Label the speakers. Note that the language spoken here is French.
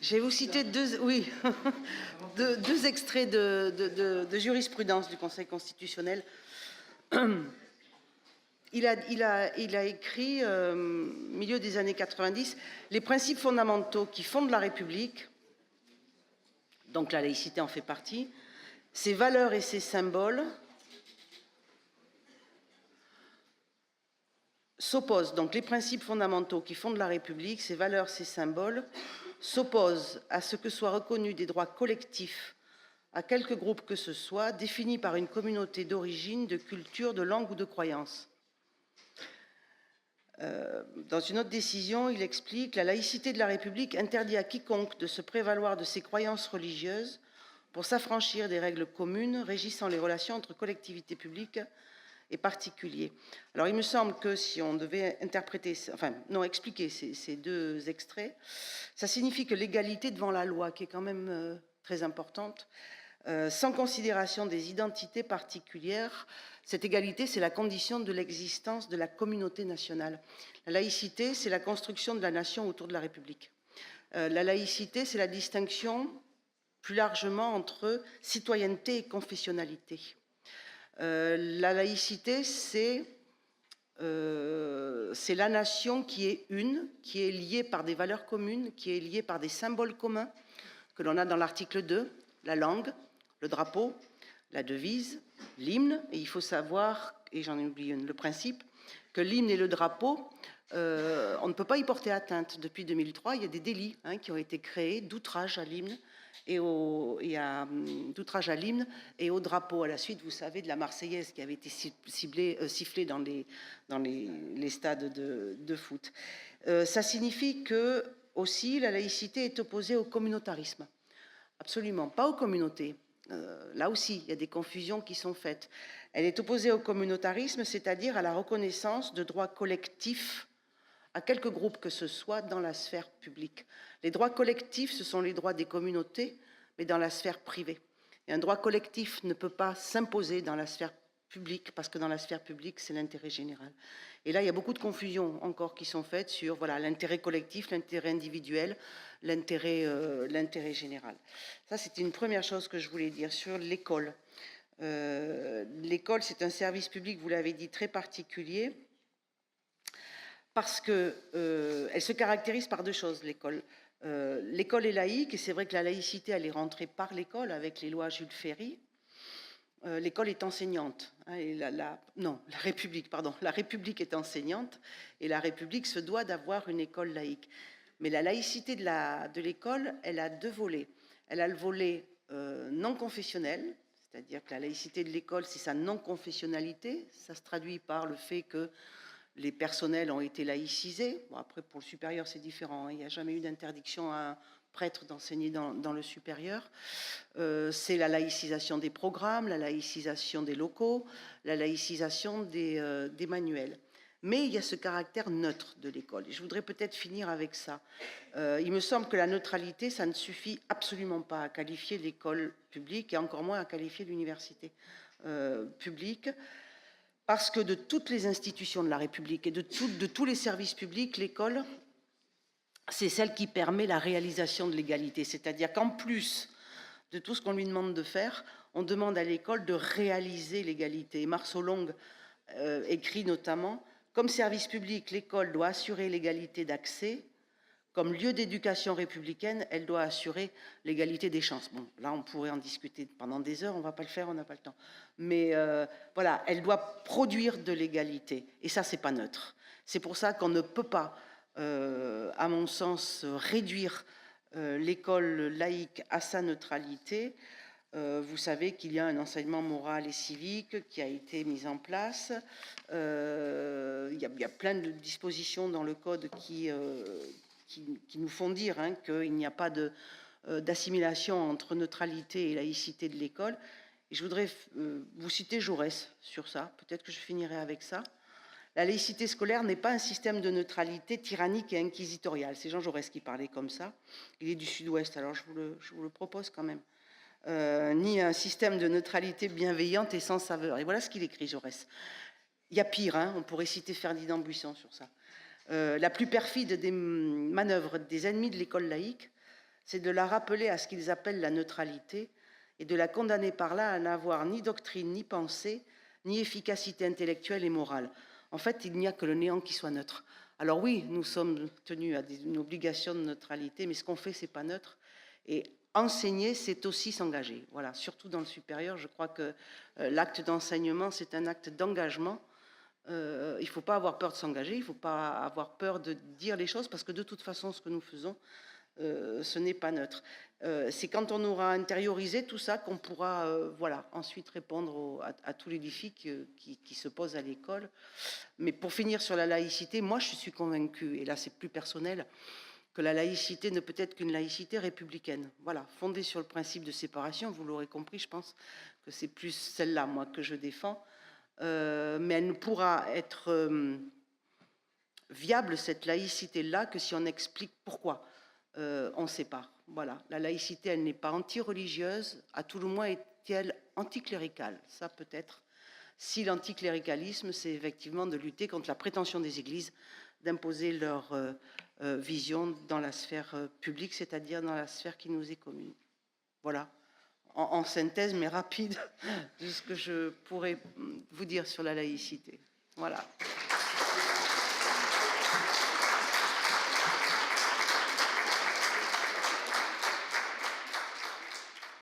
Speaker 1: Je vais vous citer deux, oui, deux extraits de jurisprudence du Conseil constitutionnel. Il a écrit, milieu des années 90, les principes fondamentaux qui fondent la République, donc la laïcité en fait partie, ses valeurs et ses symboles s'opposent, donc les principes fondamentaux qui fondent la République, ses valeurs, ses symboles, s'opposent à ce que soient reconnus des droits collectifs à quelque groupe que ce soit, définis par une communauté d'origine, de culture, de langue ou de croyance. Dans une autre décision, il explique « La laïcité de la République interdit à quiconque de se prévaloir de ses croyances religieuses pour s'affranchir des règles communes régissant les relations entre collectivités publiques et particuliers. » Alors, il me semble que si on devait interpréter, enfin, non, expliquer ces deux extraits, ça signifie que l'égalité devant la loi, qui est quand même très importante, sans considération des identités particulières, cette égalité, c'est la condition de l'existence de la communauté nationale. La laïcité, c'est la construction de la nation autour de la République. La laïcité, c'est la distinction plus largement entre citoyenneté et confessionnalité. La laïcité, c'est la nation qui est une, qui est liée par des valeurs communes, qui est liée par des symboles communs, que l'on a dans l'article 2, la langue, le drapeau, la devise, l'hymne, et il faut savoir, et j'en ai oublié le principe, que l'hymne et le drapeau, on ne peut pas y porter atteinte. Depuis 2003, il y a des délits qui ont été créés d'outrage à l'hymne et d'outrage à l'hymne et au drapeau. À la suite, vous savez, de la Marseillaise qui avait été sifflée dans les stades de foot. Ça signifie que aussi la laïcité est opposée au communautarisme. Absolument, pas aux communautés. Là aussi, il y a des confusions qui sont faites. Elle est opposée au communautarisme, c'est-à-dire à la reconnaissance de droits collectifs à quelque groupe que ce soit dans la sphère publique. Les droits collectifs, ce sont les droits des communautés, mais dans la sphère privée. Et un droit collectif ne peut pas s'imposer dans la sphère publique, parce que dans la sphère publique, c'est l'intérêt général. Et là, il y a beaucoup de confusions encore qui sont faites sur voilà, l'intérêt collectif, l'intérêt individuel, l'intérêt général. Ça, c'était une première chose que je voulais dire sur l'école. L'école, c'est un service public, vous l'avez dit, très particulier, parce qu'elle se caractérise par deux choses, l'école. L'école est laïque, et c'est vrai que la laïcité, elle est rentrée par l'école avec les lois Jules Ferry. L'école est enseignante, et la République, pardon, la République est enseignante, et la République se doit d'avoir une école laïque. Mais la laïcité de l'école, elle a deux volets. Elle a le volet non confessionnel, c'est-à-dire que la laïcité de l'école, c'est sa non-confessionnalité. Ça se traduit par le fait que les personnels ont été laïcisés. Bon, après, pour le supérieur, c'est différent. Il n'y a jamais eu d'interdiction à un prêtre d'enseigner dans le supérieur. C'est la laïcisation des programmes, la laïcisation des locaux, la laïcisation des manuels. Mais il y a ce caractère neutre de l'école. Et je voudrais peut-être finir avec ça. Il me semble que la neutralité, ça ne suffit absolument pas à qualifier l'école publique et encore moins à qualifier l'université publique. Parce que de toutes les institutions de la République et de tous les services publics, l'école, c'est celle qui permet la réalisation de l'égalité. C'est-à-dire qu'en plus de tout ce qu'on lui demande de faire, on demande à l'école de réaliser l'égalité. Marceau Long écrit notamment « Comme service public, l'école doit assurer l'égalité d'accès. Comme lieu d'éducation républicaine, elle doit assurer l'égalité des chances. » Bon, là, on pourrait en discuter pendant des heures, on ne va pas le faire, on n'a pas le temps. Mais voilà, elle doit produire de l'égalité. Et ça, c'est pas neutre. C'est pour ça qu'on ne peut pas, à mon sens, réduire l'école laïque à sa neutralité. Vous savez qu'il y a un enseignement moral et civique qui a été mis en place. Il y a plein de dispositions dans le code qui nous font dire qu'il n'y a pas d'assimilation entre neutralité et laïcité de l'école. Et je voudrais vous citer Jaurès sur ça, peut-être que je finirai avec ça. La laïcité scolaire n'est pas un système de neutralité tyrannique et inquisitorial. C'est Jean Jaurès qui parlait comme ça. Il est du Sud-Ouest, alors je vous le propose quand même. Ni un système de neutralité bienveillante et sans saveur. Et voilà ce qu'il écrit, Jaurès. Il y a pire, on pourrait citer Ferdinand Buisson sur ça. La plus perfide des manœuvres des ennemis de l'école laïque, c'est de la rappeler à ce qu'ils appellent la neutralité et de la condamner par là à n'avoir ni doctrine, ni pensée, ni efficacité intellectuelle et morale. En fait, il n'y a que le néant qui soit neutre. Alors oui, nous sommes tenus à une obligation de neutralité, mais ce qu'on fait, c'est pas neutre. Et enseigner, c'est aussi s'engager. Voilà, surtout dans le supérieur, je crois que l'acte d'enseignement, c'est un acte d'engagement. Il ne faut pas avoir peur de s'engager, il ne faut pas avoir peur de dire les choses, parce que de toute façon, ce que nous faisons, ce n'est pas neutre. C'est quand on aura intériorisé tout ça qu'on pourra voilà, ensuite répondre à tous les défis qui se posent à l'école. Mais pour finir sur la laïcité, moi je suis convaincue, et là c'est plus personnel, que la laïcité ne peut être qu'une laïcité républicaine. Voilà, fondée sur le principe de séparation, vous l'aurez compris, je pense que c'est plus celle-là, moi, que je défends. Mais elle ne pourra être viable, cette laïcité-là, que si on explique pourquoi on sépare. Voilà, la laïcité, elle n'est pas anti-religieuse, à tout le moins est-elle anticléricale. Ça peut-être. Si l'anticléricalisme, c'est effectivement de lutter contre la prétention des églises d'imposer leur vision dans la sphère publique, c'est-à-dire dans la sphère qui nous est commune. Voilà, en synthèse, mais rapide, de ce que je pourrais vous dire sur la laïcité. Voilà.